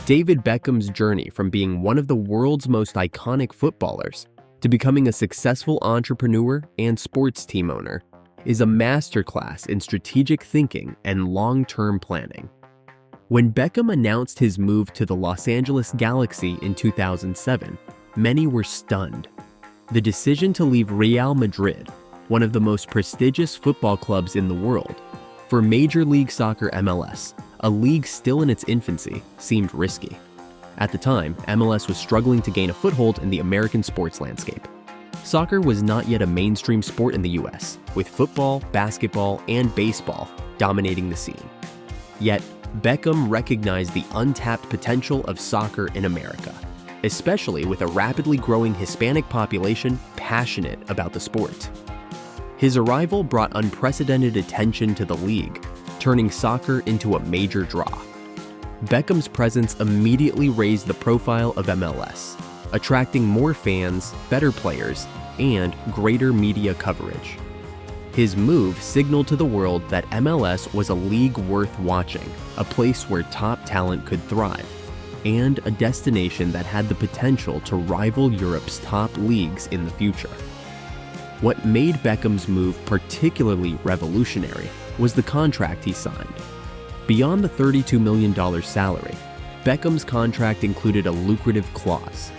David Beckham's journey from being one of the world's most iconic footballers to becoming a successful entrepreneur and sports team owner is a masterclass in strategic thinking and long-term planning. When Beckham announced his move to the Los Angeles Galaxy in 2007, many were stunned. The decision to leave Real Madrid, one of the most prestigious football clubs in the world, for Major League Soccer MLS, a league still in its infancy, seemed risky. At the time, MLS was struggling to gain a foothold in the American sports landscape. Soccer was not yet a mainstream sport in the US, with football, basketball, and baseball dominating the scene. Yet, Beckham recognized the untapped potential of soccer in America, especially with a rapidly growing Hispanic population passionate about the sport. His arrival brought unprecedented attention to the league, turning soccer into a major draw. Beckham's presence immediately raised the profile of MLS, attracting more fans, better players, and greater media coverage. His move signaled to the world that MLS was a league worth watching, a place where top talent could thrive, and a destination that had the potential to rival Europe's top leagues in the future. What made Beckham's move particularly revolutionary was the contract he signed. Beyond the $32 million salary, Beckham's contract included a lucrative clause.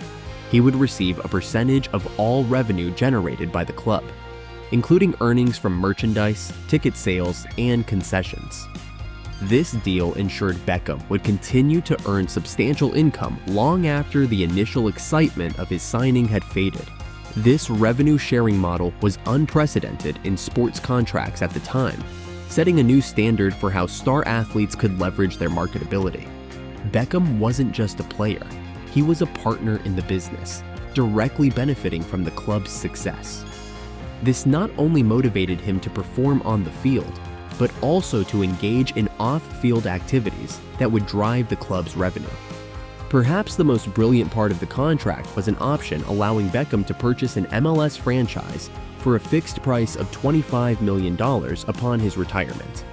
He would receive a percentage of all revenue generated by the club, including earnings from merchandise, ticket sales, and concessions. This deal ensured Beckham would continue to earn substantial income long after the initial excitement of his signing had faded. This revenue-sharing model was unprecedented in sports contracts at the time, setting a new standard for how star athletes could leverage their marketability. Beckham wasn't just a player, he was a partner in the business, directly benefiting from the club's success. This not only motivated him to perform on the field, but also to engage in off-field activities that would drive the club's revenue. Perhaps the most brilliant part of the contract was an option allowing Beckham to purchase an MLS franchise for a fixed price of $25 million upon his retirement.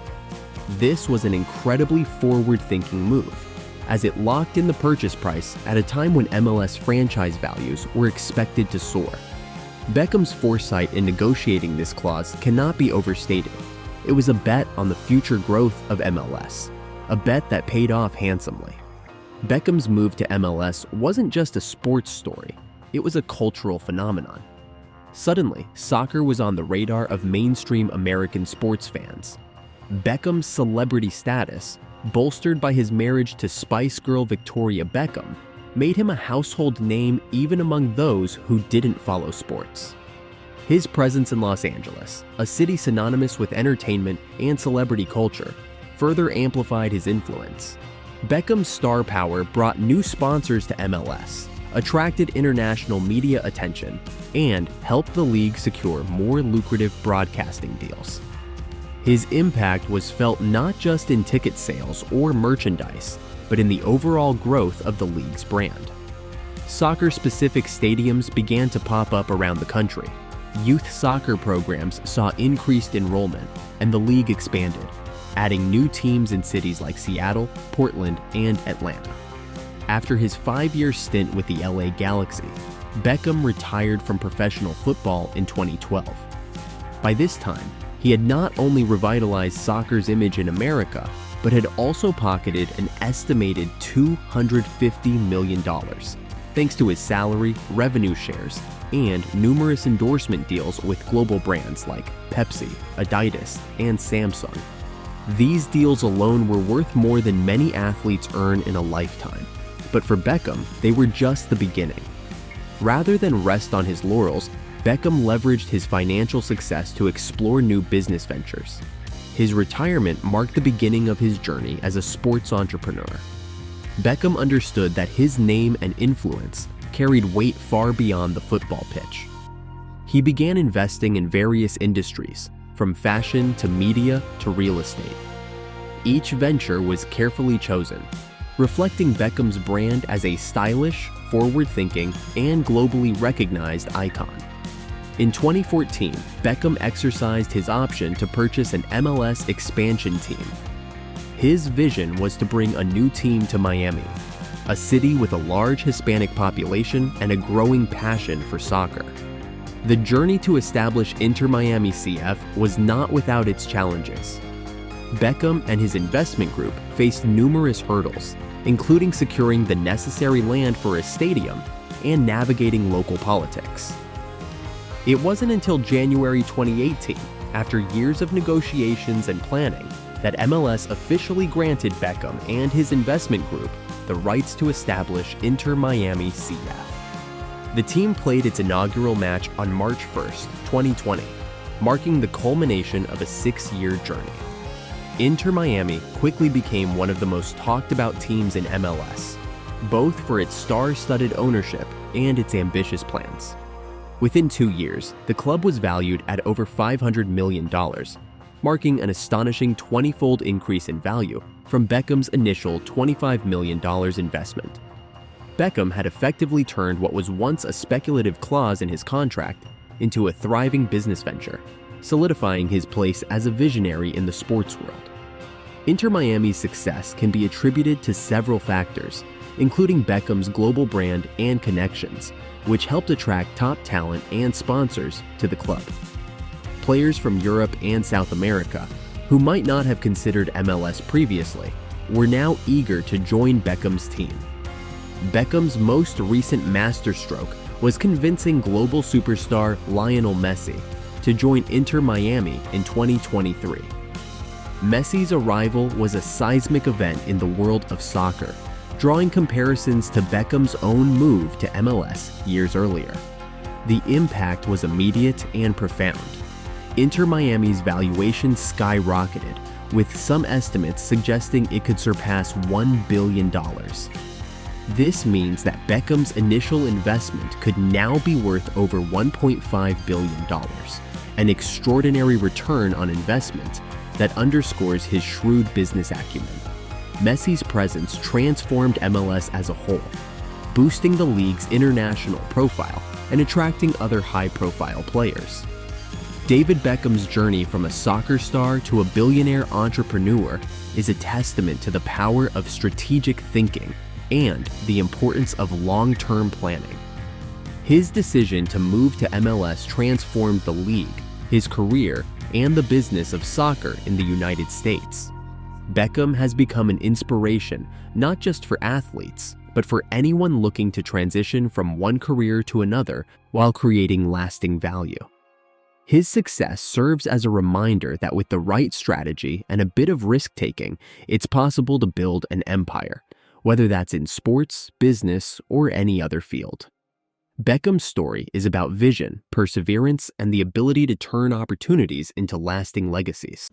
This was an incredibly forward-thinking move, as it locked in the purchase price at a time when MLS franchise values were expected to soar. Beckham's foresight in negotiating this clause cannot be overstated. It was a bet on the future growth of MLS, a bet that paid off handsomely. Beckham's move to MLS wasn't just a sports story, it was a cultural phenomenon. Suddenly, soccer was on the radar of mainstream American sports fans. Beckham's celebrity status, bolstered by his marriage to Spice Girl Victoria Beckham, made him a household name even among those who didn't follow sports. His presence in Los Angeles, a city synonymous with entertainment and celebrity culture, further amplified his influence. Beckham's star power brought new sponsors to MLS, attracted international media attention, and helped the league secure more lucrative broadcasting deals. His impact was felt not just in ticket sales or merchandise, but in the overall growth of the league's brand. Soccer-specific stadiums began to pop up around the country. Youth soccer programs saw increased enrollment, and the league expanded, adding new teams in cities like Seattle, Portland, and Atlanta. After his 5-year stint with the LA Galaxy, Beckham retired from professional football in 2012. By this time, he had not only revitalized soccer's image in America, but had also pocketed an estimated $250 million, thanks to his salary, revenue shares, and numerous endorsement deals with global brands like Pepsi, Adidas, and Samsung. These deals alone were worth more than many athletes earn in a lifetime, but for Beckham, they were just the beginning. Rather than rest on his laurels, Beckham leveraged his financial success to explore new business ventures. His retirement marked the beginning of his journey as a sports entrepreneur. Beckham understood that his name and influence carried weight far beyond the football pitch. He began investing in various industries, from fashion to media to real estate. Each venture was carefully chosen, reflecting Beckham's brand as a stylish, forward-thinking, and globally recognized icon. In 2014, Beckham exercised his option to purchase an MLS expansion team. His vision was to bring a new team to Miami, a city with a large Hispanic population and a growing passion for soccer. The journey to establish Inter Miami CF was not without its challenges. Beckham and his investment group faced numerous hurdles, including securing the necessary land for a stadium and navigating local politics. It wasn't until January 2018, after years of negotiations and planning, that MLS officially granted Beckham and his investment group the rights to establish Inter Miami CF. The team played its inaugural match on March 1st, 2020, marking the culmination of a 6-year journey. Inter Miami quickly became one of the most talked about teams in MLS, both for its star-studded ownership and its ambitious plans. Within 2 years, the club was valued at over $500 million, marking an astonishing 20-fold increase in value from Beckham's initial $25 million investment. Beckham had effectively turned what was once a speculative clause in his contract into a thriving business venture, solidifying his place as a visionary in the sports world. Inter Miami's success can be attributed to several factors, including Beckham's global brand and connections, which helped attract top talent and sponsors to the club. Players from Europe and South America, who might not have considered MLS previously, were now eager to join Beckham's team. Beckham's most recent masterstroke was convincing global superstar Lionel Messi to join Inter Miami in 2023. Messi's arrival was a seismic event in the world of soccer, drawing comparisons to Beckham's own move to MLS years earlier. The impact was immediate and profound. Inter Miami's valuation skyrocketed, with some estimates suggesting it could surpass $1 billion. This means that Beckham's initial investment could now be worth over $1.5 billion, an extraordinary return on investment that underscores his shrewd business acumen. Messi's presence transformed MLS as a whole, boosting the league's international profile and attracting other high-profile players. David Beckham's journey from a soccer star to a billionaire entrepreneur is a testament to the power of strategic thinking and the importance of long-term planning. His decision to move to MLS transformed the league, his career, and the business of soccer in the United States. Beckham has become an inspiration not just for athletes, but for anyone looking to transition from one career to another while creating lasting value. His success serves as a reminder that with the right strategy and a bit of risk-taking, it's possible to build an empire, whether that's in sports, business, or any other field. Beckham's story is about vision, perseverance, and the ability to turn opportunities into lasting legacies.